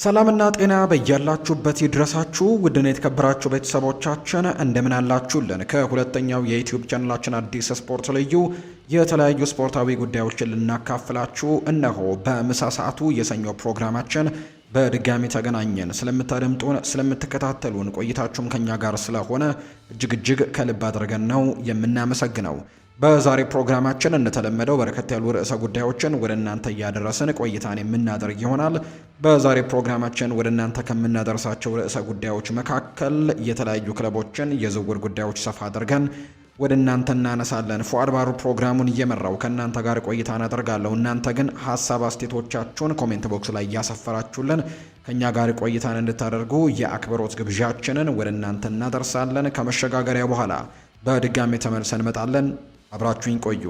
ሰላምና ጤና በያላችሁበት ይድረሳችሁ ውድና የተከበራችሁ ቤተሰቦቻችን እንደምን አላችሁልን? ከሁለተኛው የዩቲዩብ ቻናላችን አዲስ ስፖርት ልዩ የተለያዩ ስፖርታዊ ጉዳዮችን ልናካፍላችሁ እነሆ በምሳ ሰዓቱ የሰኞ ፕሮግራማችን በድጋሚ ተገናኘን። ስለምታደምጡን፣ ስለምትከታተሉን ቆይታችሁም ከኛ ጋር ስለሆነ እጅግ ከልብ አድርገን ነው የምናመሰግነው። በዛሬ ፕሮግራማችን እንደተለመደው በርከት ያሉ ርዕሰ ጉዳዮችን ወደ እናንተ እያደረስን ቆይታን የምናደርግ ይሆናል። በዛሬ ፕሮግራማችን ወደ እናንተ ከምናደርሳቸው ርዕሰ ጉዳዮች መካከል የተለያዩ ክለቦችን የዝውውር ጉዳዮች ሰፋ አድርገን ወደ እናንተ እናነሳለን። ፉአድ ባሩ ፕሮግራሙን እየመራው ከእናንተ ጋር ቆይታን አደርጋለሁ። እናንተ ግን ሀሳብ አስተያየቶቻችሁን ኮሜንት ቦክስ ላይ እያሰፈራችሁልን ከኛ ጋር ቆይታን እንድታደርጉ የአክብሮት ግብዣችንን ወደ እናንተ እናደርሳለን። ከመሸጋገሪያ በኋላ በድጋሚ ተመልሰን እንመጣለን። አብራችሁኝ ቆዩ።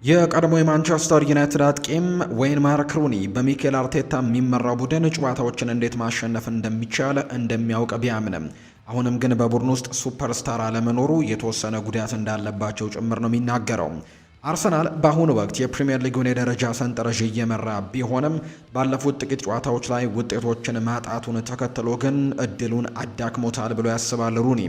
የቀድሞ የማንቸስተር ዩናይትድ አጥቂም ዌይን ማርክ ሩኒ በሚኬል አርቴታ የሚመራው ቡድን ጨዋታዎችን እንዴት ማሸነፍ እንደሚቻል እንደሚያውቅ ቢያምንም አሁንም ግን በቡድን ውስጥ ሱፐርስታር አለመኖሩ የተወሰነ ጉዳት እንዳለባቸው ጭምር ነው የሚናገረው። አርሰናል በአሁኑ ወቅት የፕሪሚየር ሊጉን የደረጃ ሰንጠረዥ እየመራ ቢሆንም ባለፉት ጥቂት ጨዋታዎች ላይ ውጤቶችን ማጣቱን ተከትሎ ግን እድሉን አዳክሞታል ብሎ ያስባል ሩኒ።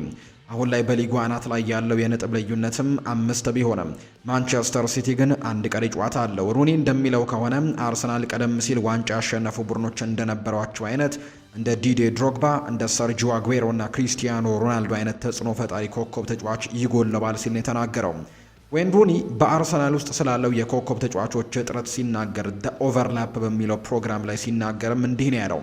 አሁን ላይ በሊጉ አናት ላይ ያለው የነጥብ ልዩነትም 5 ቢሆንም ማንቸስተር ሲቲ ግን አንድ ቀሪ ጨዋታ አለው። ሩኒ እንደሚለው ከሆነ አርሰናል ቀደም ሲል ዋንጫ ያሸነፉ ቡድኖች እንደነበሯቸው አይነት እንደ ዲዴ ድሮግባ፣ እንደ ሰርጂዮ አጉዌሮ እና ክሪስቲያኖ ሮናልዶ አይነት ተጽዕኖ ፈጣሪ ኮከብ ተጫዋች ይጎለባል ሲል ነው የተናገረው። ዌይን ሩኒ በአርሰናል ውስጥ ስላለው የኮከብ ተጫዋቾች እጥረት ሲናገር ኦቨርላፕ በሚለው ፕሮግራም ላይ ሲናገርም እንዲህ ነው ያለው።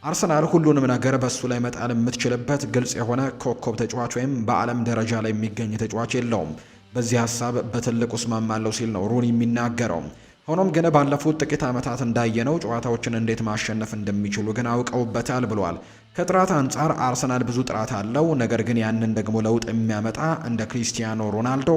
አርሰናል ሁሉንም ነገር በሱ ላይ መጣል የምትችልበት ግልጽ የሆነ ኮከብ ተጫዋች ወይም በዓለም ደረጃ ላይ የሚገኝ ተጫዋች የለውም። በዚህ ሀሳብ በትልቁ እስማማለሁ ሲል ነው ሩኒ የሚናገረው። ሆኖም ግን ባለፉት ጥቂት ዓመታት እንዳየነው ጨዋታዎችን እንዴት ማሸነፍ እንደሚችሉ ግን አውቀውበታል ብሏል። ከጥራት አንጻር አርሰናል ብዙ ጥራት አለው። ነገር ግን ያንን ደግሞ ለውጥ የሚያመጣ እንደ ክሪስቲያኖ ሮናልዶ፣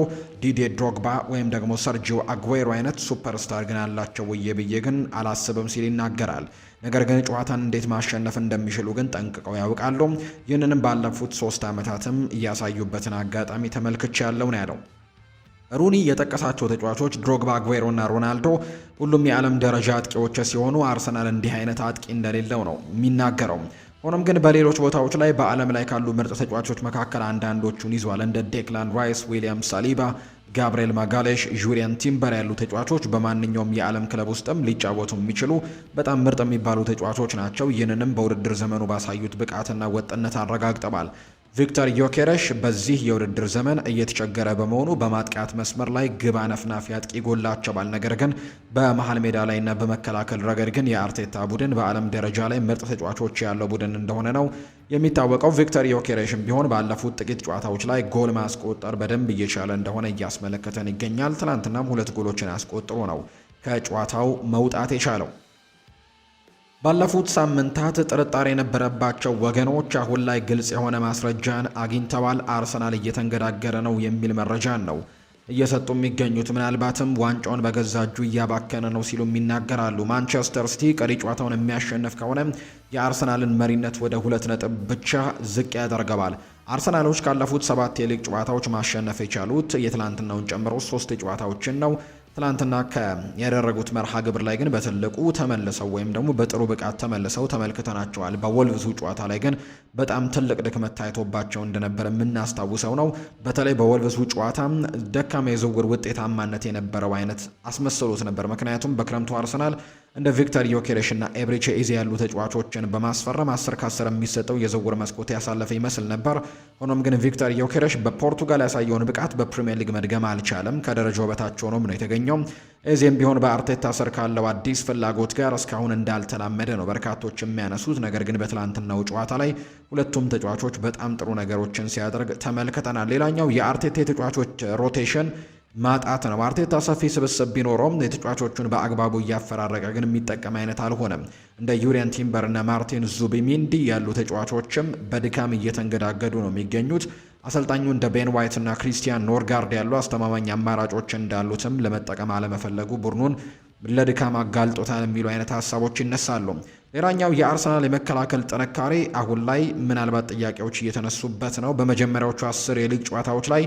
ዲዴ ድሮግባ ወይም ደግሞ ሰርጂዮ አጉዌሮ አይነት ሱፐርስታር ግን አላቸው ብዬ ግን አላስብም ሲል ይናገራል። ነገር ግን ጨዋታን እንዴት ማሸነፍ እንደሚችሉ ግን ጠንቅቀው ያውቃሉ። ይህንንም ባለፉት 3 ዓመታትም እያሳዩበትን አጋጣሚ ተመልክቻለሁ ነው ያለው። ሩኒ የጠቀሳቸው ተጫዋቾች ድሮግባ፣ አጉዌሮ እና ሮናልዶ ሁሉም የዓለም ደረጃ አጥቂዎች ሲሆኑ አርሰናል እንዲህ አይነት አጥቂ እንደሌለው ነው የሚናገረው። ሆኖም ግን በሌሎች ቦታዎች ላይ በዓለም ላይ ካሉ ምርጥ ተጫዋቾች መካከል አንዳንዶቹን ይዟል። እንደ ዴክላን ራይስ፣ ዊሊያም ሳሊባ፣ ጋብሪኤል ማጋሌሽ፣ ጁሪየን ቲምበር ያሉ ተጫዋቾች በማንኛውም የዓለም ክለብ ውስጥም ሊጫወቱ የሚችሉ በጣም ምርጥ የሚባሉ ተጫዋቾች ናቸው። ይህንንም በውድድር ዘመኑ ባሳዩት ብቃትና ወጥነት አረጋግጠዋል። ቪክተር ዮኬረሽ በዚህ የውድድር ዘመን እየተቸገረ በመሆኑ በማጥቃት መስመር ላይ ግብ አነፍናፊ አጥቂ ይጎላቸዋል። ነገር ግን በመሃል ሜዳ ላይና በመከላከል ረገድ ግን የአርቴታ ቡድን በዓለም ደረጃ ላይ ምርጥ ተጫዋቾች ያለው ቡድን እንደሆነ ነው የሚታወቀው። ቪክተር ዮኬረሽም ቢሆን ባለፉት ጥቂት ጨዋታዎች ላይ ጎል ማስቆጠር በደንብ እየቻለ እንደሆነ እያስመለከተን ይገኛል። ትናንትናም 2 ጎሎችን አስቆጥሮ ነው ከጨዋታው መውጣት የቻለው። ባለፉት ሳምንታት ጥርጣሬ የነበረባቸው ወገኖች አሁን ላይ ግልጽ የሆነ ማስረጃን አግኝተዋል። አርሰናል እየተንገዳገረ ነው የሚል መረጃን ነው እየሰጡ የሚገኙት። ምናልባትም ዋንጫውን በገዛ እጁ እያባከነ ነው ሲሉ ይናገራሉ። ማንቸስተር ሲቲ ቀሪ ጨዋታውን የሚያሸንፍ ከሆነ የአርሰናልን መሪነት ወደ 2 ነጥብ ብቻ ዝቅ ያደርገዋል። አርሰናሎች ካለፉት 7 የሊግ ጨዋታዎች ማሸነፍ የቻሉት የትላንትናውን ጨምሮ 3 ጨዋታዎችን ነው። ትላንትና ያደረጉት መርሃ ግብር ላይ ግን በትልቁ ተመልሰው ወይም ደግሞ በጥሩ ብቃት ተመልሰው ተመልክተናቸዋል። በወልቭሱ ጨዋታ ላይ ግን በጣም ትልቅ ድክመት ታይቶባቸው እንደነበር የምናስታውሰው ነው። በተለይ በወልቭሱ ጨዋታ ደካማ የዝውውር ውጤታማነት የነበረው አይነት አስመስሎት ነበር። ምክንያቱም በክረምቱ አርሰናል እንደ ቪክተር ዮኬሬሽ እና ኤብሪቼ ኢዜ ያሉ ተጫዋቾችን በማስፈረም 10 ከ10 የሚሰጠው የዝውውር መስኮት ያሳለፈ ይመስል ነበር። ሆኖም ግን ቪክተር ዮኬሬሽ በፖርቱጋል ያሳየውን ብቃት በፕሪሚየር ሊግ መድገም አልቻለም። ከደረጃው በታች ሆኖም ነው የተገኘው። ኤዜም ቢሆን በአርቴታ ስር ካለው አዲስ ፍላጎት ጋር እስካሁን እንዳልተላመደ ነው በርካቶች የሚያነሱት። ነገር ግን በትላንትናው ጨዋታ ላይ ሁለቱም ተጫዋቾች በጣም ጥሩ ነገሮችን ሲያደርግ ተመልክተናል። ሌላኛው የአርቴታ ተጫዋቾች ሮቴሽን ማጣት ነው። አርቴታ ሰፊ ስብስብ ቢኖረውም የተጫዋቾቹን በአግባቡ እያፈራረቀ ግን የሚጠቀም አይነት አልሆነም። እንደ ዩሪየን ቲምበር እና ማርቲን ዙቢሚንዲ ያሉ ተጫዋቾችም በድካም እየተንገዳገዱ ነው የሚገኙት። አሰልጣኙ እንደ ቤን ዋይት እና ክሪስቲያን ኖርጋርድ ያሉ አስተማማኝ አማራጮች እንዳሉትም ለመጠቀም አለመፈለጉ ቡድኑን ለድካም አጋልጦታል የሚሉ አይነት ሀሳቦች ይነሳሉ። ሌላኛው የአርሰናል የመከላከል ጥንካሬ አሁን ላይ ምናልባት ጥያቄዎች እየተነሱበት ነው። በመጀመሪያዎቹ 10 የሊግ ጨዋታዎች ላይ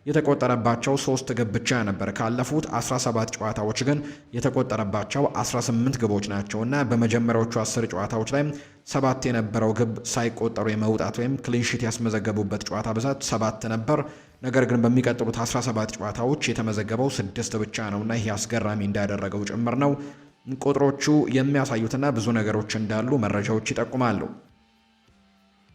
የተቆጠረባቸው 3 ግብ ብቻ ነበር። ካለፉት 17 ጨዋታዎች ግን የተቆጠረባቸው 18 ግቦች ናቸውና በመጀመሪያዎቹ 10 ጨዋታዎች ላይ 7 የነበረው ግብ ሳይቆጠሩ የመውጣት ወይም ክሊንሺት ያስመዘገቡበት ጨዋታ ብዛት 7 ነበር። ነገር ግን በሚቀጥሉት 17 ጨዋታዎች የተመዘገበው 6 ብቻ ነውና ይህ አስገራሚ እንዳደረገው ጭምር ነው ቁጥሮቹ የሚያሳዩትና ብዙ ነገሮች እንዳሉ መረጃዎች ይጠቁማሉ።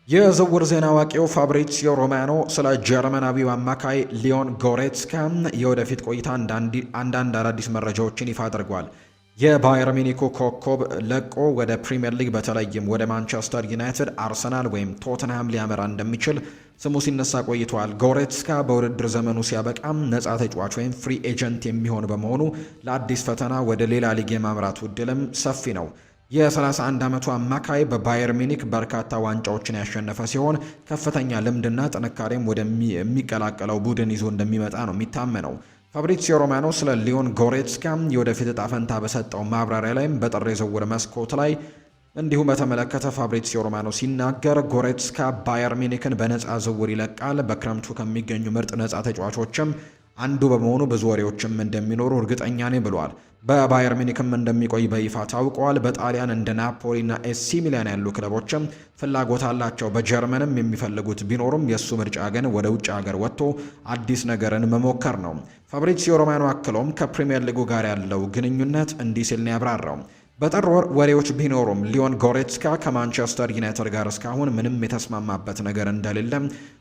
የዝውውር ዜና አዋቂው ፋብሪዚዮ ሮማኖ ስለ ጀርመናዊው አማካይ ሊዮን ጎሬትስካ የወደፊት ቆይታ አንዳንድ አዳዲስ መረጃዎችን ይፋ አድርጓል። የባየር ሚኒኩ ኮከብ ለቆ ወደ ፕሪምየር ሊግ በተለይም ወደ ማንቸስተር ዩናይትድ፣ አርሰናል ወይም ቶተንሃም ሊያመራ እንደሚችል ስሙ ሲነሳ ቆይቷል። ጎሬትስካ በውድድር ዘመኑ ሲያበቃም ነፃ ተጫዋች ወይም ፍሪ ኤጀንት የሚሆን በመሆኑ ለአዲስ ፈተና ወደ ሌላ ሊግ የማምራቱ ዕድልም ሰፊ ነው። የ31 ዓመቱ አማካይ በባየር ሚኒክ በርካታ ዋንጫዎችን ያሸነፈ ሲሆን ከፍተኛ ልምድና ጥንካሬም ወደሚቀላቀለው ቡድን ይዞ እንደሚመጣ ነው የሚታመነው። ፋብሪዚዮ ሮማኖ ስለ ሊዮን ጎሬትስካ የወደፊት እጣ ፈንታ በሰጠው ማብራሪያ ላይም በጥር የዝውውር መስኮት ላይ እንዲሁም በተመለከተ ፋብሪዚዮ ሮማኖ ሲናገር ጎሬትስካ ባየር ሚኒክን በነፃ ዝውውር ይለቃል። በክረምቱ ከሚገኙ ምርጥ ነፃ ተጫዋቾችም አንዱ በመሆኑ ብዙ ወሬዎችም እንደሚኖሩ እርግጠኛ ነኝ ብሏል። በባየር ሚኒክም እንደሚቆይ በይፋ ታውቋል። በጣሊያን እንደ ናፖሊና ኤሲ ሚላን ያሉ ክለቦችም ፍላጎት አላቸው። በጀርመንም የሚፈልጉት ቢኖሩም የእሱ ምርጫ ግን ወደ ውጭ ሀገር ወጥቶ አዲስ ነገርን መሞከር ነው። ፋብሪዚዮ ሮማኖ አክሎም ከፕሪምየር ሊጉ ጋር ያለው ግንኙነት እንዲህ ሲል ነው ያብራራው። በጥር ወር ወሬዎች ቢኖሩም ሊዮን ጎሬትስካ ከማንቸስተር ዩናይትድ ጋር እስካሁን ምንም የተስማማበት ነገር እንደሌለ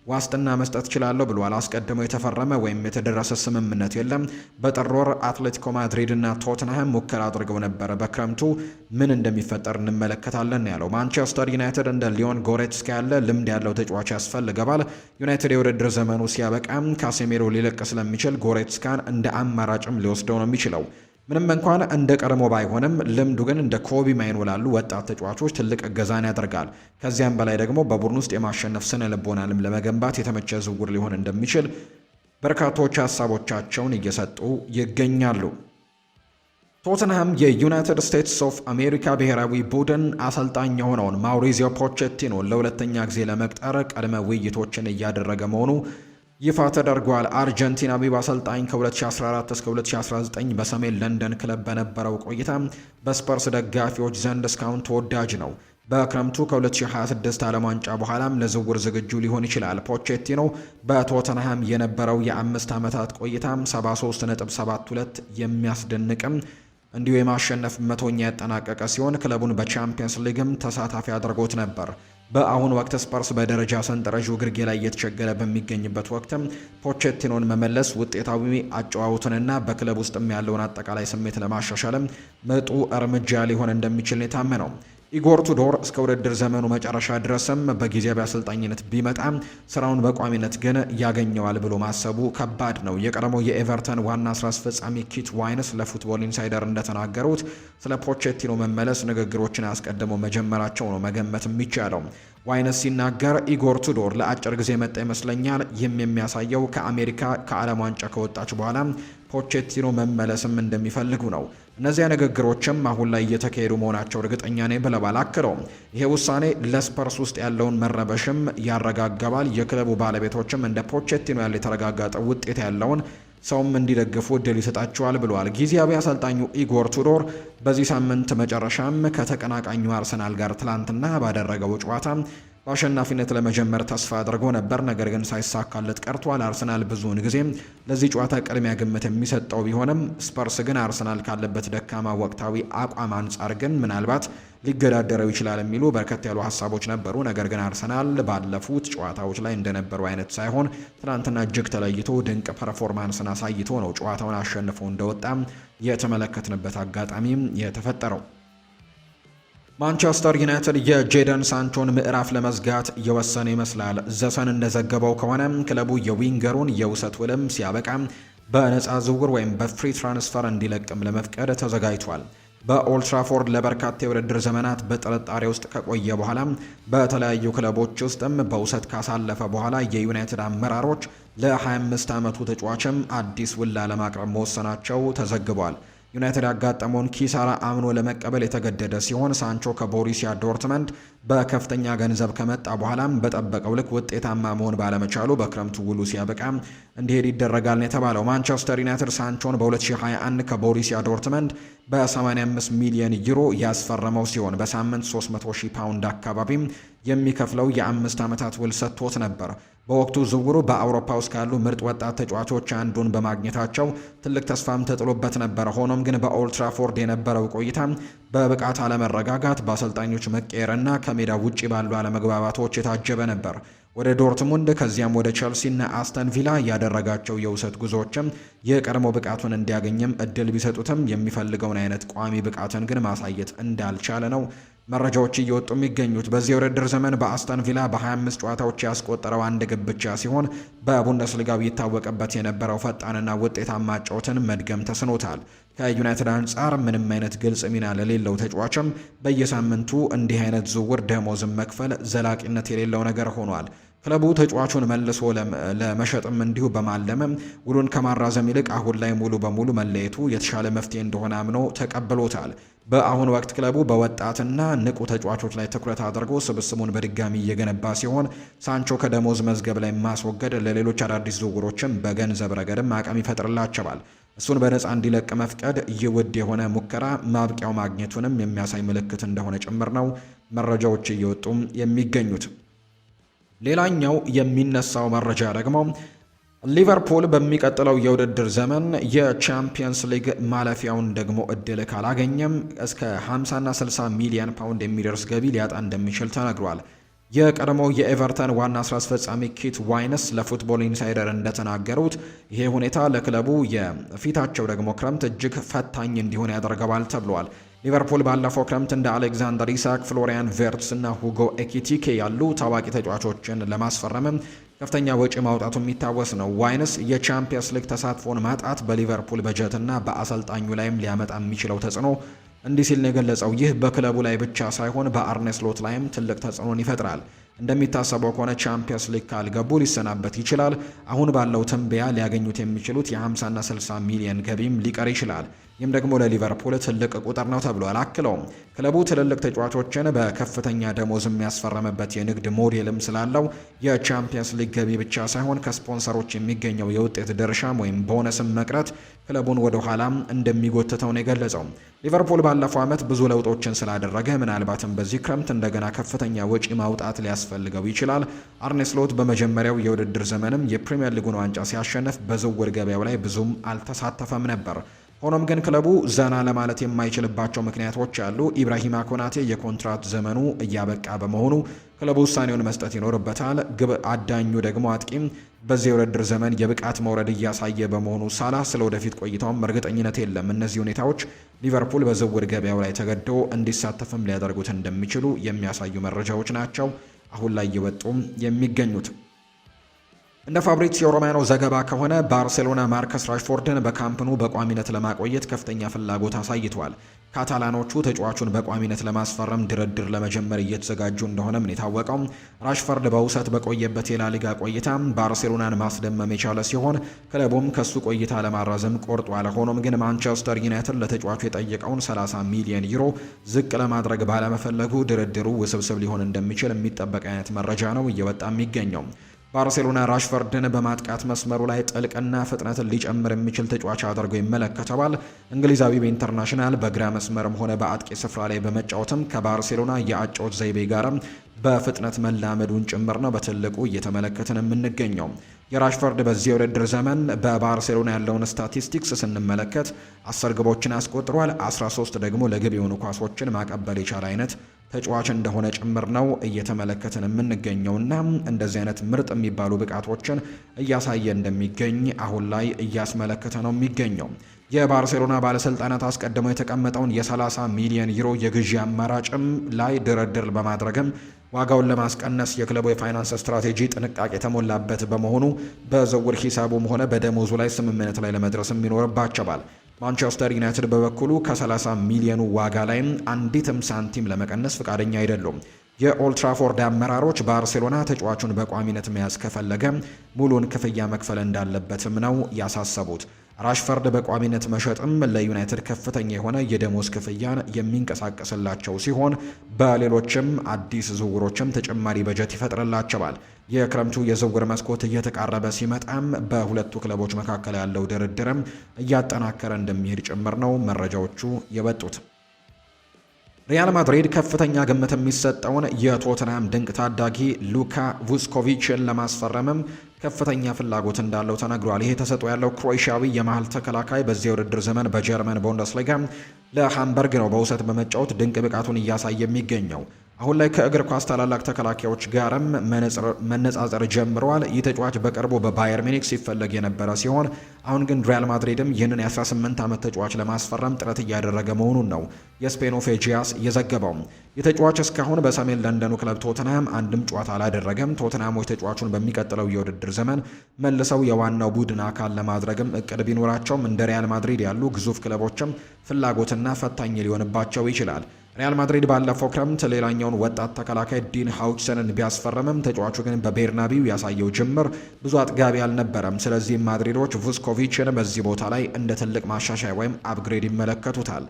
ዋስትና መስጠት እችላለሁ ብሏል። አስቀድሞ የተፈረመ ወይም የተደረሰ ስምምነት የለም። በጥር ወር አትሌቲኮ ማድሪድ እና ቶትንሃም ሙከራ አድርገው ነበረ። በክረምቱ ምን እንደሚፈጠር እንመለከታለን ያለው ማንቸስተር ዩናይትድ እንደ ሊዮን ጎሬትስካ ያለ ልምድ ያለው ተጫዋች ያስፈልገዋል። ዩናይትድ የውድድር ዘመኑ ሲያበቃም ካሴሜሮ ሊለቅ ስለሚችል ጎሬትስካን እንደ አማራጭም ሊወስደው ነው የሚችለው። ምንም እንኳን እንደ ቀድሞ ባይሆንም ልምዱ ግን እንደ ኮቢ ማይኖ ላሉ ወጣት ተጫዋቾች ትልቅ እገዛን ያደርጋል። ከዚያም በላይ ደግሞ በቡድን ውስጥ የማሸነፍ ስነ ልቦናንም ለመገንባት የተመቸ ዝውውር ሊሆን እንደሚችል በርካቶች ሀሳቦቻቸውን እየሰጡ ይገኛሉ። ቶተንሃም የዩናይትድ ስቴትስ ኦፍ አሜሪካ ብሔራዊ ቡድን አሰልጣኝ የሆነውን ማውሪዚዮ ፖቼቲኖ ለሁለተኛ ጊዜ ለመቅጠር ቅድመ ውይይቶችን እያደረገ መሆኑ ይፋ ተደርጓል። አርጀንቲናዊው አሰልጣኝ ከ2014 እስከ 2019 በሰሜን ለንደን ክለብ በነበረው ቆይታ በስፐርስ ደጋፊዎች ዘንድ እስካሁን ተወዳጅ ነው። በክረምቱ ከ2026 ዓለም ዋንጫ በኋላም ለዝውውር ዝግጁ ሊሆን ይችላል። ፖቼቲኖ በቶተንሃም የነበረው የ5 ዓመታት ቆይታም 73.72 የሚያስደንቅም እንዲሁ የማሸነፍ መቶኛ ያጠናቀቀ ሲሆን ክለቡን በቻምፒየንስ ሊግም ተሳታፊ አድርጎት ነበር። በአሁኑ ወቅት ስፐርስ በደረጃ ሰንጠረዡ ግርጌ ላይ እየተቸገረ በሚገኝበት ወቅትም ፖቼቲኖን መመለስ ውጤታዊ አጨዋወቱንና በክለብ ውስጥም ያለውን አጠቃላይ ስሜት ለማሻሻልም ምርጡ እርምጃ ሊሆን እንደሚችል የታመነው ኢጎር ቱዶር እስከ ውድድር ዘመኑ መጨረሻ ድረስም በጊዜያዊ አሰልጣኝነት ቢመጣም ስራውን በቋሚነት ግን ያገኘዋል ብሎ ማሰቡ ከባድ ነው። የቀድሞው የኤቨርተን ዋና ስራ አስፈጻሚ ኪት ዋይንስ ለፉትቦል ኢንሳይደር እንደተናገሩት ስለ ፖቼቲኖ መመለስ ንግግሮችን አስቀድሞ መጀመራቸው ነው መገመት የሚቻለው። ዋይነስ ሲናገር ኢጎር ቱዶር ለአጭር ጊዜ መጣ ይመስለኛል። ይህም የሚያሳየው ከአሜሪካ ከዓለም ዋንጫ ከወጣች በኋላ ፖቼቲኖ መመለስም እንደሚፈልጉ ነው። እነዚያ ንግግሮችም አሁን ላይ እየተካሄዱ መሆናቸው እርግጠኛ ነኝ ብለዋል። አክለው ይሄ ውሳኔ ለስፐርስ ውስጥ ያለውን መረበሽም ያረጋጋባል። የክለቡ ባለቤቶችም እንደ ፖቼቲኖ ያለ የተረጋጋጠ ውጤት ያለውን ሰውም እንዲደግፉ እድል ይሰጣቸዋል ብለዋል። ጊዜያዊ አሰልጣኙ ኢጎር ቱዶር በዚህ ሳምንት መጨረሻም ከተቀናቃኙ አርሰናል ጋር ትላንትና ባደረገው ጨዋታ በአሸናፊነት ለመጀመር ተስፋ አድርጎ ነበር። ነገር ግን ሳይሳካለት ቀርቷል። አርሰናል ብዙውን ጊዜ ለዚህ ጨዋታ ቅድሚያ ግምት የሚሰጠው ቢሆንም ስፐርስ ግን አርሰናል ካለበት ደካማ ወቅታዊ አቋም አንጻር ግን ምናልባት ሊገዳደረው ይችላል የሚሉ በርከት ያሉ ሀሳቦች ነበሩ። ነገር ግን አርሰናል ባለፉት ጨዋታዎች ላይ እንደነበሩ አይነት ሳይሆን ትናንትና እጅግ ተለይቶ ድንቅ ፐርፎርማንስን አሳይቶ ነው ጨዋታውን አሸንፎ እንደወጣ የተመለከትንበት አጋጣሚም የተፈጠረው። ማንቸስተር ዩናይትድ የጄደን ሳንቾን ምዕራፍ ለመዝጋት የወሰነ ይመስላል። ዘሰን እንደዘገበው ከሆነ ክለቡ የዊንገሩን የውሰት ውልም ሲያበቃ በነፃ ዝውውር ወይም በፍሪ ትራንስፈር እንዲለቅም ለመፍቀድ ተዘጋጅቷል። በኦልትራፎርድ ለበርካታ የውድድር ዘመናት በጥርጣሬ ውስጥ ከቆየ በኋላ በተለያዩ ክለቦች ውስጥም በውሰት ካሳለፈ በኋላ የዩናይትድ አመራሮች ለ25 ዓመቱ ተጫዋችም አዲስ ውል ለማቅረብ መወሰናቸው ተዘግቧል። ዩናይትድ ያጋጠመውን ኪሳራ አምኖ ለመቀበል የተገደደ ሲሆን ሳንቾ ከቦሩሲያ ዶርትመንድ በከፍተኛ ገንዘብ ከመጣ በኋላም በጠበቀው ልክ ውጤታማ መሆን ባለመቻሉ በክረምቱ ውሉ ሲያበቃ እንዲሄድ ይደረጋል ነው የተባለው። ማንቸስተር ዩናይትድ ሳንቾን በ2021 ከቦሩሲያ ዶርትመንድ በ85 ሚሊዮን ዩሮ ያስፈረመው ሲሆን በሳምንት 300,000 ፓውንድ አካባቢም የሚከፍለው የ5 ዓመታት ውል ሰጥቶት ነበር። በወቅቱ ዝውውሩ በአውሮፓ ውስጥ ካሉ ምርጥ ወጣት ተጫዋቾች አንዱን በማግኘታቸው ትልቅ ተስፋም ተጥሎበት ነበር። ሆኖም ግን በኦልትራፎርድ የነበረው ቆይታ በብቃት አለመረጋጋት፣ በአሰልጣኞች መቀየርና ከሜዳ ውጪ ባሉ አለመግባባቶች የታጀበ ነበር። ወደ ዶርትሙንድ ከዚያም ወደ ቸልሲና አስተን ቪላ ያደረጋቸው የውሰት ጉዞዎችም የቀድሞ ብቃቱን እንዲያገኝም እድል ቢሰጡትም የሚፈልገውን አይነት ቋሚ ብቃትን ግን ማሳየት እንዳልቻለ ነው መረጃዎች እየወጡ የሚገኙት። በዚህ የውድድር ዘመን በአስተን ቪላ በ25 ጨዋታዎች ያስቆጠረው አንድ ግብ ብቻ ሲሆን በቡንደስሊጋው ይታወቅበት የነበረው ፈጣንና ውጤታማ ጨዋታን መድገም ተስኖታል። ከዩናይትድ አንጻር ምንም አይነት ግልጽ ሚና ለሌለው ተጫዋችም በየሳምንቱ እንዲህ አይነት ዝውውር ደሞዝን መክፈል ዘላቂነት የሌለው ነገር ሆኗል። ክለቡ ተጫዋቹን መልሶ ለመሸጥም እንዲሁ በማለምም ውሉን ከማራዘም ይልቅ አሁን ላይ ሙሉ በሙሉ መለየቱ የተሻለ መፍትሄ እንደሆነ አምኖ ተቀብሎታል። በአሁኑ ወቅት ክለቡ በወጣትና ንቁ ተጫዋቾች ላይ ትኩረት አድርጎ ስብስቡን በድጋሚ እየገነባ ሲሆን ሳንቾ ከደሞዝ መዝገብ ላይ ማስወገድ ለሌሎች አዳዲስ ዝውውሮችም በገንዘብ ረገድም አቅም ይፈጥርላቸዋል። እሱን በነፃ እንዲለቅ መፍቀድ ይህ ውድ የሆነ ሙከራ ማብቂያው ማግኘቱንም የሚያሳይ ምልክት እንደሆነ ጭምር ነው መረጃዎች እየወጡም የሚገኙት። ሌላኛው የሚነሳው መረጃ ደግሞ ሊቨርፑል በሚቀጥለው የውድድር ዘመን የቻምፒየንስ ሊግ ማለፊያውን ደግሞ እድል ካላገኘም እስከ 50 እና 60 ሚሊዮን ፓውንድ የሚደርስ ገቢ ሊያጣ እንደሚችል ተነግሯል። የቀድሞው የኤቨርተን ዋና ስራ አስፈጻሚ ኪት ዋይነስ ለፉትቦል ኢንሳይደር እንደተናገሩት ይሄ ሁኔታ ለክለቡ የፊታቸው ደግሞ ክረምት እጅግ ፈታኝ እንዲሆን ያደርገዋል ተብሏል። ሊቨርፑል ባለፈው ክረምት እንደ አሌክዛንደር ኢሳክ፣ ፍሎሪያን ቬርትስ እና ሁጎ ኤኪቲኬ ያሉ ታዋቂ ተጫዋቾችን ለማስፈረምም ከፍተኛ ወጪ ማውጣቱ የሚታወስ ነው። ዋይነስ የቻምፒየንስ ሊግ ተሳትፎን ማጣት በሊቨርፑል በጀትና በአሰልጣኙ ላይም ሊያመጣ የሚችለው ተጽዕኖ እንዲህ ሲል ነው የገለጸው። ይህ በክለቡ ላይ ብቻ ሳይሆን በአርኔ ስሎት ላይም ትልቅ ተጽዕኖን ይፈጥራል። እንደሚታሰበው ከሆነ ቻምፒየንስ ሊግ ካልገቡ ሊሰናበት ይችላል። አሁን ባለው ትንበያ ሊያገኙት የሚችሉት የ50 እና 60 ሚሊዮን ገቢም ሊቀር ይችላል። ይህም ደግሞ ለሊቨርፑል ትልቅ ቁጥር ነው ተብሏል። አክለውም ክለቡ ትልልቅ ተጫዋቾችን በከፍተኛ ደሞዝ የሚያስፈረምበት የንግድ ሞዴልም ስላለው የቻምፒየንስ ሊግ ገቢ ብቻ ሳይሆን ከስፖንሰሮች የሚገኘው የውጤት ድርሻም ወይም ቦነስም መቅረት ክለቡን ወደ ኋላም እንደሚጎትተው ነው የገለጸው። ሊቨርፑል ባለፈው ዓመት ብዙ ለውጦችን ስላደረገ ምናልባትም በዚህ ክረምት እንደገና ከፍተኛ ወጪ ማውጣት ሊያስፈልገው ይችላል። አርኔ ስሎት በመጀመሪያው የውድድር ዘመንም የፕሪሚየር ሊጉን ዋንጫ ሲያሸንፍ በዝውውር ገበያው ላይ ብዙም አልተሳተፈም ነበር። ሆኖም ግን ክለቡ ዘና ለማለት የማይችልባቸው ምክንያቶች አሉ። ኢብራሂማ ኮናቴ የኮንትራት ዘመኑ እያበቃ በመሆኑ ክለቡ ውሳኔውን መስጠት ይኖርበታል። ግብ አዳኙ ደግሞ አጥቂም በዚህ የውድድር ዘመን የብቃት መውረድ እያሳየ በመሆኑ ሳላ ስለ ወደፊት ቆይታውም እርግጠኝነት የለም። እነዚህ ሁኔታዎች ሊቨርፑል በዝውውር ገበያው ላይ ተገዶ እንዲሳተፍም ሊያደርጉት እንደሚችሉ የሚያሳዩ መረጃዎች ናቸው አሁን ላይ እየወጡም የሚገኙት። እንደ ፋብሪዚዮ ሮማኖ ዘገባ ከሆነ ባርሴሎና ማርከስ ራሽፎርድን በካምፕኑ በቋሚነት ለማቆየት ከፍተኛ ፍላጎት አሳይቷል። ካታላኖቹ ተጫዋቹን በቋሚነት ለማስፈረም ድርድር ለመጀመር እየተዘጋጁ እንደሆነም ነው የታወቀው። ራሽፎርድ በውሰት በቆየበት የላሊጋ ቆይታ ባርሴሎናን ማስደመም የቻለ ሲሆን ክለቡም ከሱ ቆይታ ለማራዘም ቆርጧል። ሆኖም ግን ማንቸስተር ዩናይትድ ለተጫዋቹ የጠየቀውን 30 ሚሊዮን ዩሮ ዝቅ ለማድረግ ባለመፈለጉ ድርድሩ ውስብስብ ሊሆን እንደሚችል የሚጠበቅ አይነት መረጃ ነው እየወጣ የሚገኘው። ባርሴሎና ራሽፎርድን በማጥቃት መስመሩ ላይ ጥልቅና ፍጥነትን ሊጨምር የሚችል ተጫዋች አድርጎ ይመለከተዋል። እንግሊዛዊ በኢንተርናሽናል በግራ መስመርም ሆነ በአጥቂ ስፍራ ላይ በመጫወትም ከባርሴሎና የአጨዋወት ዘይቤ ጋርም በፍጥነት መላመዱን ጭምር ነው በትልቁ እየተመለከትን የምንገኘው። የራሽፎርድ በዚህ የውድድር ዘመን በባርሴሎና ያለውን ስታቲስቲክስ ስንመለከት 10 ግቦችን አስቆጥሯል። 13 ደግሞ ለግብ የሆኑ ኳሶችን ማቀበል የቻለ አይነት ተጫዋች እንደሆነ ጭምር ነው እየተመለከትን የምንገኘውና እንደዚህ አይነት ምርጥ የሚባሉ ብቃቶችን እያሳየ እንደሚገኝ አሁን ላይ እያስመለከተ ነው የሚገኘው። የባርሴሎና ባለስልጣናት አስቀድመው የተቀመጠውን የ30 ሚሊዮን ዩሮ የግዢ አማራጭም ላይ ድርድር በማድረግም ዋጋውን ለማስቀነስ የክለቡ የፋይናንስ ስትራቴጂ ጥንቃቄ የተሞላበት በመሆኑ በዝውውር ሂሳቡም ሆነ በደሞዙ ላይ ስምምነት ላይ ለመድረስም ይኖርባቸዋል። ማንቸስተር ዩናይትድ በበኩሉ ከ30 ሚሊዮኑ ዋጋ ላይም አንዲትም ሳንቲም ለመቀነስ ፈቃደኛ አይደሉም። የኦልትራፎርድ አመራሮች ባርሴሎና ተጫዋቹን በቋሚነት መያዝ ከፈለገ ሙሉን ክፍያ መክፈል እንዳለበትም ነው ያሳሰቡት። ራሽፈርድ በቋሚነት መሸጥም ለዩናይትድ ከፍተኛ የሆነ የደሞዝ ክፍያን የሚንቀሳቀስላቸው ሲሆን በሌሎችም አዲስ ዝውውሮችም ተጨማሪ በጀት ይፈጥርላቸዋል። የክረምቱ የዝውውር መስኮት እየተቃረበ ሲመጣም በሁለቱ ክለቦች መካከል ያለው ድርድርም እያጠናከረ እንደሚሄድ ጭምር ነው መረጃዎቹ የወጡት። ሪያል ማድሪድ ከፍተኛ ግምት የሚሰጠውን የቶትንሃም ድንቅ ታዳጊ ሉካ ቩስኮቪችን ለማስፈረምም ከፍተኛ ፍላጎት እንዳለው ተነግሯል። ይሄ ተሰጥኦ ያለው ክሮኤሽያዊ የመሃል ተከላካይ በዚህ የውድድር ዘመን በጀርመን ቡንደስሊጋ ለሃምበርግ ነው በውሰት በመጫወት ድንቅ ብቃቱን እያሳየ የሚገኘው። አሁን ላይ ከእግር ኳስ ታላላቅ ተከላካዮች ጋርም መነጻጸር ጀምረዋል። ይህ ተጫዋች በቅርቡ በባየር ሚኒክ ሲፈለግ የነበረ ሲሆን አሁን ግን ሪያል ማድሪድም ይህንን የ18 ዓመት ተጫዋች ለማስፈረም ጥረት እያደረገ መሆኑን ነው የስፔኑ ፌጂያስ የዘገበው። የተጫዋች እስካሁን በሰሜን ለንደኑ ክለብ ቶትንሃም አንድም ጨዋታ አላደረገም። ቶትንሃሞች ተጫዋቹን በሚቀጥለው የውድድር ዘመን መልሰው የዋናው ቡድን አካል ለማድረግም እቅድ ቢኖራቸውም እንደ ሪያል ማድሪድ ያሉ ግዙፍ ክለቦችም ፍላጎትና ፈታኝ ሊሆንባቸው ይችላል። ሪያል ማድሪድ ባለፈው ክረምት ሌላኛውን ወጣት ተከላካይ ዲን ሃውችሰንን ቢያስፈረምም ተጫዋቹ ግን በቤርናቢው ያሳየው ጅምር ብዙ አጥጋቢ አልነበረም። ስለዚህም ማድሪዶች ቩስኮቪችን በዚህ ቦታ ላይ እንደ ትልቅ ማሻሻያ ወይም አፕግሬድ ይመለከቱታል።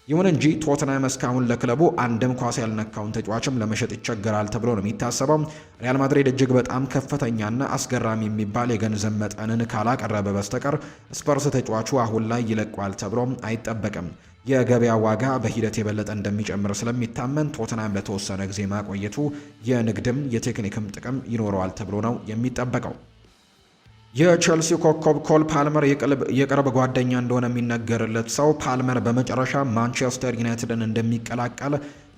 ይሁን እንጂ ቶትንሃም እስካሁን ለክለቡ አንድም ኳስ ያልነካውን ተጫዋችም ለመሸጥ ይቸገራል ተብሎ ነው የሚታሰበው። ሪያል ማድሪድ እጅግ በጣም ከፍተኛና አስገራሚ የሚባል የገንዘብ መጠንን ካላቀረበ በስተቀር ስፐርስ ተጫዋቹ አሁን ላይ ይለቋል ተብሎ አይጠበቅም። የገበያ ዋጋ በሂደት የበለጠ እንደሚጨምር ስለሚታመን ቶትንሃም ለተወሰነ ጊዜ ማቆየቱ የንግድም የቴክኒክም ጥቅም ይኖረዋል ተብሎ ነው የሚጠበቀው። የቼልሲው ኮከብ ኮል ፓልመር የቅርብ ጓደኛ እንደሆነ የሚነገርለት ሰው ፓልመር በመጨረሻ ማንቸስተር ዩናይትድን እንደሚቀላቀል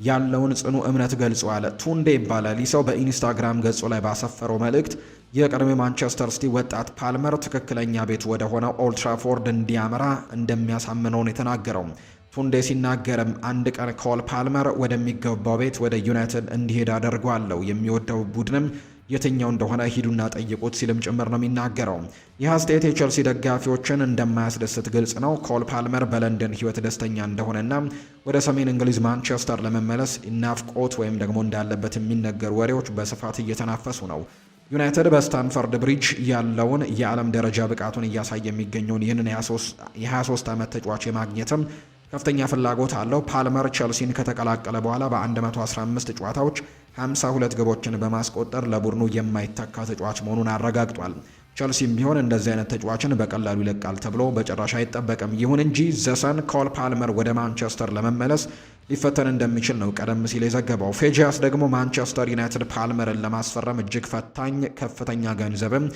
ያለውን ጽኑ እምነት ገልጿል። ቱንዴ ይባላል። ይህ ሰው በኢንስታግራም ገጹ ላይ ባሰፈረው መልእክት የቀድሞ ማንቸስተር ሲቲ ወጣት ፓልመር ትክክለኛ ቤት ወደ ሆነው ኦልድ ትራፎርድ እንዲያመራ እንደሚያሳምነው ነው የተናገረው። ቱንዴ ሲናገርም አንድ ቀን ኮል ፓልመር ወደሚገባው ቤት ወደ ዩናይትድ እንዲሄድ አደርገዋለሁ። የሚወደው ቡድንም የትኛው እንደሆነ ሂዱና ጠይቁት ሲልም ጭምር ነው የሚናገረው። ይህ አስተያየት የቼልሲ ደጋፊዎችን እንደማያስደስት ግልጽ ነው። ኮል ፓልመር በለንደን ሕይወት ደስተኛ እንደሆነና ወደ ሰሜን እንግሊዝ ማንቸስተር ለመመለስ ናፍቆት ወይም ደግሞ እንዳለበት የሚነገሩ ወሬዎች በስፋት እየተናፈሱ ነው። ዩናይትድ በስታንፈርድ ብሪጅ ያለውን የዓለም ደረጃ ብቃቱን እያሳየ የሚገኘውን ይህንን የ23 ዓመት ተጫዋች የማግኘትም ከፍተኛ ፍላጎት አለው። ፓልመር ቸልሲን ከተቀላቀለ በኋላ በ115 ጨዋታዎች 52 ግቦችን በማስቆጠር ለቡድኑ የማይተካ ተጫዋች መሆኑን አረጋግጧል። ቸልሲም ቢሆን እንደዚህ አይነት ተጫዋችን በቀላሉ ይለቃል ተብሎ በጭራሽ አይጠበቅም። ይሁን እንጂ ዘሰን ኮል ፓልመር ወደ ማንቸስተር ለመመለስ ሊፈተን እንደሚችል ነው ቀደም ሲል የዘገበው። ፌጂያስ ደግሞ ማንቸስተር ዩናይትድ ፓልመርን ለማስፈረም እጅግ ፈታኝ ከፍተኛ ገንዘብም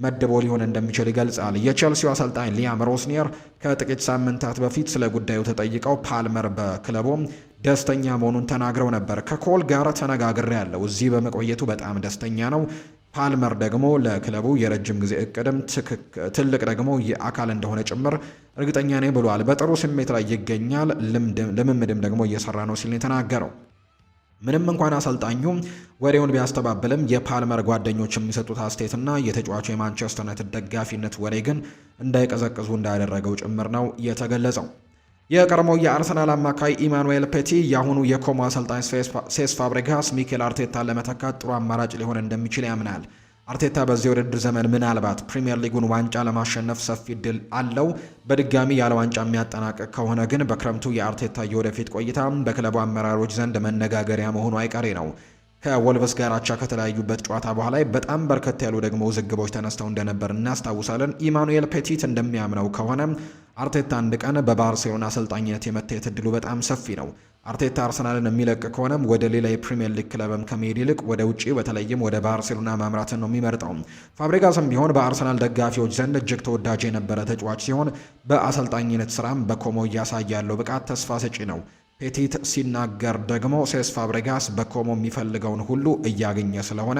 መድቦ ሊሆን እንደሚችል ይገልጻል። የቼልሲው አሰልጣኝ ሊያም ሮስኒየር ከጥቂት ሳምንታት በፊት ስለ ጉዳዩ ተጠይቀው ፓልመር በክለቡ ደስተኛ መሆኑን ተናግረው ነበር። ከኮል ጋር ተነጋግሬ ያለው እዚህ በመቆየቱ በጣም ደስተኛ ነው። ፓልመር ደግሞ ለክለቡ የረጅም ጊዜ እቅድም ትልቅ ደግሞ የአካል እንደሆነ ጭምር እርግጠኛ ነኝ ብሏል። በጥሩ ስሜት ላይ ይገኛል፣ ልምምድም ደግሞ እየሰራ ነው ሲል የተናገረው። ምንም እንኳን አሰልጣኙ ወሬውን ቢያስተባብልም የፓልመር ጓደኞች የሚሰጡት አስተያየትና የተጫዋቹ የማንቸስተር ዩናይትድ ደጋፊነት ወሬ ግን እንዳይቀዘቅዙ እንዳደረገው ጭምር ነው የተገለጸው። የቀድሞው የአርሰናል አማካይ ኢማኑኤል ፔቲ የአሁኑ የኮሞ አሰልጣኝ ሴስ ፋብሬጋስ ሚኬል አርቴታን ለመተካት ጥሩ አማራጭ ሊሆን እንደሚችል ያምናል። አርቴታ በዚህ ውድድር ዘመን ምናልባት ፕሪምየር ሊጉን ዋንጫ ለማሸነፍ ሰፊ እድል አለው። በድጋሚ ያለ ዋንጫ የሚያጠናቅቅ ከሆነ ግን በክረምቱ የአርቴታ የወደፊት ቆይታ በክለቡ አመራሮች ዘንድ መነጋገሪያ መሆኑ አይቀሬ ነው። ከወልቭስ ጋር አቻ ከተለያዩበት ጨዋታ በኋላ በጣም በርከት ያሉ ደግሞ ውዝግቦች ተነስተው እንደነበር እናስታውሳለን። ኢማኑኤል ፔቲት እንደሚያምነው ከሆነ አርቴታ አንድ ቀን በባርሴሎና አሰልጣኝነት የመታየት እድሉ በጣም ሰፊ ነው። አርቴታ አርሰናልን የሚለቅ ከሆነም ወደ ሌላ የፕሪሚየር ሊግ ክለብም ከመሄድ ይልቅ ወደ ውጪ በተለይም ወደ ባርሴሎና ማምራትን ነው የሚመርጠው። ፋብሬጋስም ቢሆን በአርሰናል ደጋፊዎች ዘንድ እጅግ ተወዳጅ የነበረ ተጫዋች ሲሆን በአሰልጣኝነት ስራም በኮሞ እያሳየ ያለው ብቃት ተስፋ ሰጪ ነው። ፔቲት ሲናገር ደግሞ ሴስ ፋብሬጋስ በኮሞ የሚፈልገውን ሁሉ እያገኘ ስለሆነ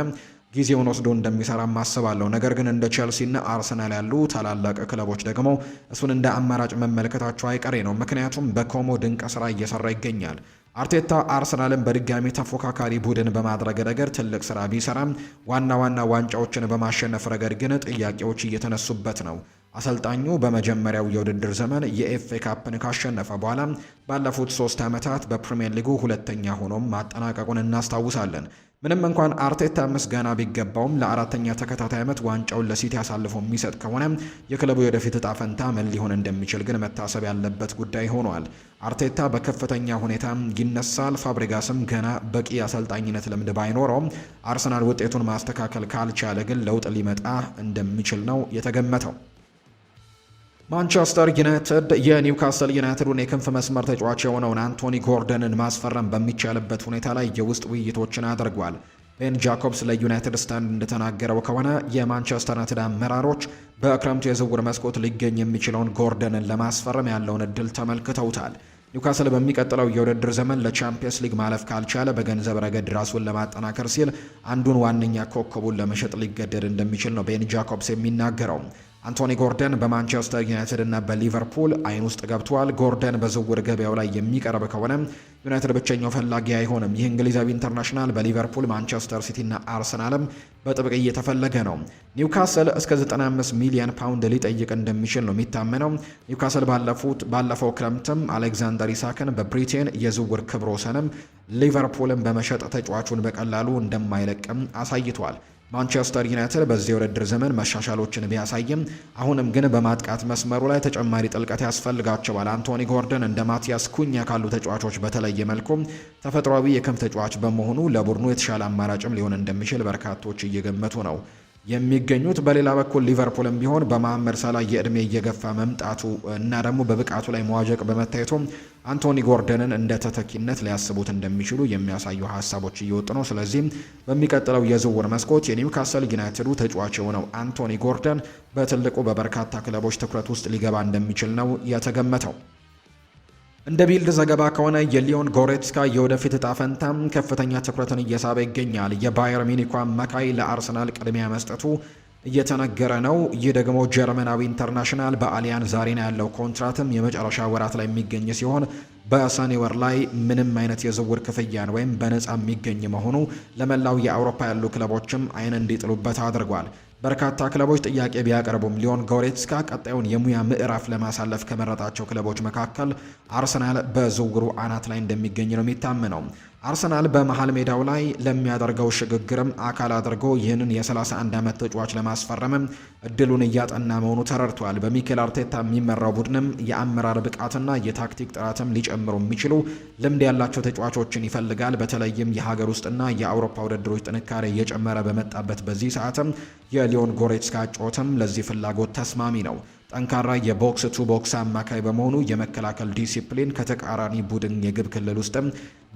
ጊዜውን ወስዶ እንደሚሰራ ማስባለሁ። ነገር ግን እንደ ቼልሲና አርሰናል ያሉ ታላላቅ ክለቦች ደግሞ እሱን እንደ አማራጭ መመልከታቸው አይቀሬ ነው። ምክንያቱም በኮሞ ድንቅ ስራ እየሰራ ይገኛል። አርቴታ አርሰናልን በድጋሚ ተፎካካሪ ቡድን በማድረግ ረገድ ትልቅ ስራ ቢሰራም ዋና ዋንጫዎችን በማሸነፍ ረገድ ግን ጥያቄዎች እየተነሱበት ነው። አሰልጣኙ በመጀመሪያው የውድድር ዘመን የኤፍኤ ካፕን ካሸነፈ በኋላ ባለፉት 3 ዓመታት በፕሪሚየር ሊጉ ሁለተኛ ሆኖም ማጠናቀቁን እናስታውሳለን። ምንም እንኳን አርቴታ ምስጋና ቢገባውም ለአራተኛ ተከታታይ ዓመት ዋንጫውን ለሲቲ አሳልፎ የሚሰጥ ከሆነ የክለቡ የወደፊት እጣ ፈንታ ምን ሊሆን እንደሚችል ግን መታሰብ ያለበት ጉዳይ ሆኗል። አርቴታ በከፍተኛ ሁኔታ ይነሳል። ፋብሪጋስም ገና በቂ አሰልጣኝነት ልምድ ባይኖረውም አርሰናል ውጤቱን ማስተካከል ካልቻለ ግን ለውጥ ሊመጣ እንደሚችል ነው የተገመተው። ማንቸስተር ዩናይትድ የኒውካስል ዩናይትዱን የክንፍ መስመር ተጫዋች የሆነውን አንቶኒ ጎርደንን ማስፈረም በሚቻልበት ሁኔታ ላይ የውስጥ ውይይቶችን አድርጓል። ቤን ጃኮብስ ለዩናይትድ ስታንድ እንደተናገረው ከሆነ የማንቸስተር ዩናይትድ አመራሮች በክረምቱ የዝውውር መስኮት ሊገኝ የሚችለውን ጎርደንን ለማስፈረም ያለውን እድል ተመልክተውታል። ኒውካስል በሚቀጥለው የውድድር ዘመን ለቻምፒየንስ ሊግ ማለፍ ካልቻለ በገንዘብ ረገድ ራሱን ለማጠናከር ሲል አንዱን ዋነኛ ኮከቡን ለመሸጥ ሊገደድ እንደሚችል ነው ቤን ጃኮብስ የሚናገረው። አንቶኒ ጎርደን በማንቸስተር ዩናይትድ እና በሊቨርፑል አይን ውስጥ ገብቷል። ጎርደን በዝውውር ገበያው ላይ የሚቀርብ ከሆነ ዩናይትድ ብቸኛው ፈላጊ አይሆንም። ይህ እንግሊዛዊ ኢንተርናሽናል በሊቨርፑል፣ ማንቸስተር ሲቲ እና አርሰናልም በጥብቅ እየተፈለገ ነው። ኒውካስል እስከ 95 ሚሊዮን ፓውንድ ሊጠይቅ እንደሚችል ነው የሚታመነው። ኒውካስል ባለፈው ክረምትም አሌክዛንደር ኢሳክን በብሪቴን የዝውውር ክብረ ወሰንም ሊቨርፑልን በመሸጥ ተጫዋቹን በቀላሉ እንደማይለቅም አሳይቷል። ማንቸስተር ዩናይትድ በዚህ የውድድር ዘመን መሻሻሎችን ቢያሳይም አሁንም ግን በማጥቃት መስመሩ ላይ ተጨማሪ ጥልቀት ያስፈልጋቸዋል። አንቶኒ ጎርደን እንደ ማቲያስ ኩኛ ካሉ ተጫዋቾች በተለየ መልኩ ተፈጥሯዊ የክንፍ ተጫዋች በመሆኑ ለቡድኑ የተሻለ አማራጭም ሊሆን እንደሚችል በርካቶች እየገመቱ ነው የሚገኙት። በሌላ በኩል ሊቨርፑልም ቢሆን በመሐመድ ሳላህ የዕድሜ እየገፋ መምጣቱ እና ደግሞ በብቃቱ ላይ መዋዠቅ በመታየቱ አንቶኒ ጎርደንን እንደ ተተኪነት ሊያስቡት እንደሚችሉ የሚያሳዩ ሀሳቦች እየወጡ ነው። ስለዚህም በሚቀጥለው የዝውውር መስኮት የኒውካስል ዩናይትዱ ተጫዋች የሆነው አንቶኒ ጎርደን በትልቁ በበርካታ ክለቦች ትኩረት ውስጥ ሊገባ እንደሚችል ነው የተገመተው። እንደ ቢልድ ዘገባ ከሆነ የሊዮን ጎሬትስካ የወደፊት እጣ ፈንታም ከፍተኛ ትኩረትን እየሳበ ይገኛል። የባየር ሚኒኳ አማካይ ለአርሰናል ቅድሚያ መስጠቱ እየተነገረ ነው። ይህ ደግሞ ጀርመናዊ ኢንተርናሽናል በአሊያንዝ አሬና ያለው ኮንትራትም የመጨረሻ ወራት ላይ የሚገኝ ሲሆን በሰኔ ወር ላይ ምንም አይነት የዝውውር ክፍያን ወይም በነፃ የሚገኝ መሆኑ ለመላው የአውሮፓ ያሉ ክለቦችም አይን እንዲጥሉበት አድርጓል። በርካታ ክለቦች ጥያቄ ቢያቀርቡም ሊዮን ጎሬትስካ ቀጣዩን የሙያ ምዕራፍ ለማሳለፍ ከመረጣቸው ክለቦች መካከል አርሰናል በዝውውሩ አናት ላይ እንደሚገኝ ነው የሚታመነው። አርሰናል በመሃል ሜዳው ላይ ለሚያደርገው ሽግግርም አካል አድርጎ ይህንን የ31 ዓመት ተጫዋች ለማስፈረምም እድሉን እያጠና መሆኑ ተረድቷል። በሚኬል አርቴታ የሚመራው ቡድንም የአመራር ብቃትና የታክቲክ ጥራትም ሊጨምሩ የሚችሉ ልምድ ያላቸው ተጫዋቾችን ይፈልጋል። በተለይም የሀገር ውስጥና የአውሮፓ ውድድሮች ጥንካሬ እየጨመረ በመጣበት በዚህ ሰዓትም የሊዮን ጎሬትስካ ጨዋታም ለዚህ ፍላጎት ተስማሚ ነው። ጠንካራ የቦክስ ቱ ቦክስ አማካይ በመሆኑ የመከላከል ዲሲፕሊን ከተቃራኒ ቡድን የግብ ክልል ውስጥም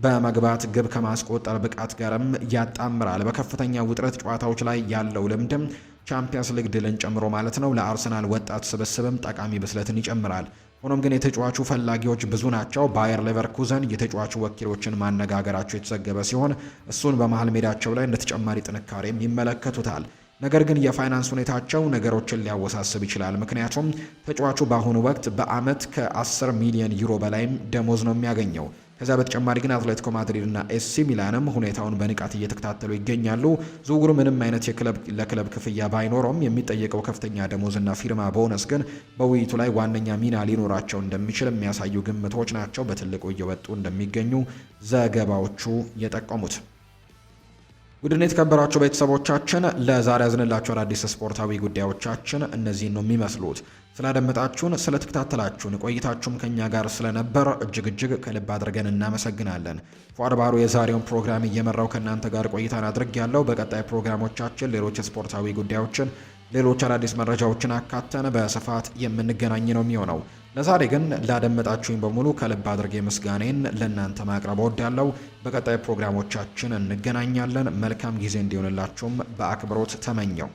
በመግባት ግብ ከማስቆጠር ብቃት ጋርም ያጣምራል። በከፍተኛ ውጥረት ጨዋታዎች ላይ ያለው ልምድም ቻምፒየንስ ሊግ ድልን ጨምሮ ማለት ነው ለአርሰናል ወጣት ስብስብም ጠቃሚ ብስለትን ይጨምራል። ሆኖም ግን የተጫዋቹ ፈላጊዎች ብዙ ናቸው። ባየር ሌቨርኩዘን የተጫዋቹ ወኪሎችን ማነጋገራቸው የተዘገበ ሲሆን እሱን በመሃል ሜዳቸው ላይ እንደ ተጨማሪ ጥንካሬም ይመለከቱታል። ነገር ግን የፋይናንስ ሁኔታቸው ነገሮችን ሊያወሳስብ ይችላል። ምክንያቱም ተጫዋቹ በአሁኑ ወቅት በአመት ከ10 ሚሊዮን ዩሮ በላይም ደሞዝ ነው የሚያገኘው። ከዛ በተጨማሪ ግን አትሌቲኮ ማድሪድ እና ኤሲ ሚላንም ሁኔታውን በንቃት እየተከታተሉ ይገኛሉ። ዝውውሩ ምንም አይነት ለክለብ ክፍያ ባይኖረውም የሚጠየቀው ከፍተኛ ደሞዝና ፊርማ ቦነስ ግን በውይይቱ ላይ ዋነኛ ሚና ሊኖራቸው እንደሚችል የሚያሳዩ ግምቶች ናቸው በትልቁ እየወጡ እንደሚገኙ ዘገባዎቹ የጠቆሙት። ውድን የተከበራችሁ ቤተሰቦቻችን ለዛሬ ያዝንላችሁ አዳዲስ ስፖርታዊ ጉዳዮቻችን እነዚህን ነው የሚመስሉት። ስላደመጣችሁን፣ ስለተከታተላችሁን ቆይታችሁም ከኛ ጋር ስለነበር እጅግ ከልብ አድርገን እናመሰግናለን። ፏድ ባሩ የዛሬውን ፕሮግራም እየመራው ከእናንተ ጋር ቆይታን አድርግ ያለው። በቀጣይ ፕሮግራሞቻችን ሌሎች ስፖርታዊ ጉዳዮችን፣ ሌሎች አዳዲስ መረጃዎችን አካተን በስፋት የምንገናኝ ነው የሚሆነው። ለዛሬ ግን ላደመጣችሁኝ በሙሉ ከልብ አድርጌ ምስጋኔን ለእናንተ ማቅረብ እወዳለሁ። በቀጣይ ፕሮግራሞቻችን እንገናኛለን። መልካም ጊዜ እንዲሆንላችሁም በአክብሮት ተመኘው።